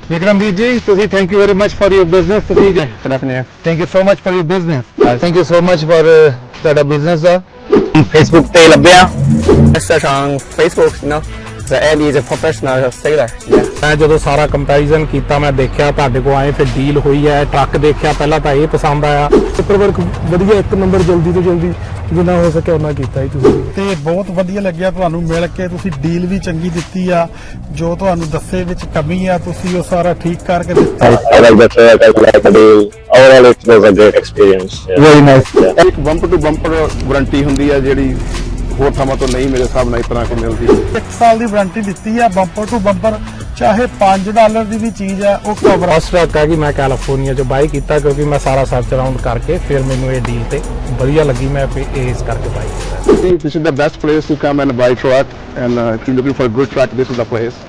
Vikramveer ji, ਤੁਸੀਂ thank you very much for your business. ਤੁਸੀਂ Good afternoon. thank you so much for your business. Thank you so much for ਤੁਹਾਡਾ business ਦਾ Facebook ਤੇ ਲੱਭਿਆ. Search on Facebook, you know. The Andy is a professional sailor. Yeah. ਮੈਂ ਜਦੋਂ ਸਾਰਾ comparison ਕੀਤਾ ਮੈਂ ਦੇਖਿਆ ਤੁਹਾਡੇ ਕੋਲ ਆਏ ਫਿਰ ਡੀਲ ਹੋਈ ਹੈ ਟਰੱਕ ਦੇਖਿਆ ਪਹਿਲਾਂ ਤਾਂ ਇਹ ਪਸੰਦ ਆਇਆ ਪੇਪਰ ਵਰਕ ਵਧੀਆ ਇੱਕ ਨੰਬਰ ਜਲਦੀ ਤੋਂ ਜਲਦੀ ਜਿੰਨਾ ਹੋ ਸਕੇ ਉਹਨਾਂ ਕੀਤਾ ਹੀ ਤੁਸੀਂ ਤੇ ਬਹੁਤ ਵਧੀਆ ਲੱਗਿਆ ਤੁਹਾਨੂੰ ਮਿਲ ਕੇ ਤੁਸੀਂ ਡੀਲ ਵੀ ਚੰਗੀ ਦਿੱਤੀ ਆ ਜੋ ਤੁਹਾਨੂੰ ਦੱਸੇ ਵਿੱਚ ਕਮੀ ਆ ਤੁਸੀਂ ਉਹ ਸਾਰਾ ਠੀਕ ਕਰਕੇ ਦਿੱਤਾ I like the truck, I like the deal. Overall, it was a great experience. Yeah. very nice. ਇੱਕ ਬੰਪਰ ਟੂ ਬੰਪਰ ਵਾਰੰਟੀ ਹੁੰਦੀ ਹੈ ਜਿਹੜੀ ਹੋਰ ਥਾਵਾਂ ਤੋਂ ਨਹੀਂ ਮੇਰੇ ਹਿਸਾਬ ਨਾਲ ਇਸ ਤਰ੍ਹਾਂ ਕੋਈ ਮਿਲਦੀ 1 ਸਾਲ ਦੀ ਵਾਰੰਟੀ ਦਿੱਤੀ ਆ ਬੰਪਰ ਟੂ ਬੰਪਰ ਚਾਹੇ $5 ਦੀ ਵੀ ਚੀਜ਼ ਆ ਉਹ ਕਵਰ ਫਸਟ ਟਰੱਕ ਹੈ ਕਿ ਮੈਂ ਕੈਲੀਫੋਰਨੀਆ ਚ ਬਾਈ ਕੀਤਾ ਕਿਉਂਕਿ ਮੈਂ ਸਾਰਾ ਸਰਚ ਅਰਾਊਂਡ ਕਰਕੇ ਫਿਰ ਮੈਨੂੰ ਇਹ ਡੀਲ ਤੇ ਵਧੀਆ ਲੱਗੀ ਮੈਂ ਇਸ ਕਰਕੇ ਬਾਈ ਕੀਤਾ I think this is the best place to come and buy truck and if you're looking for a good truck, this is the place.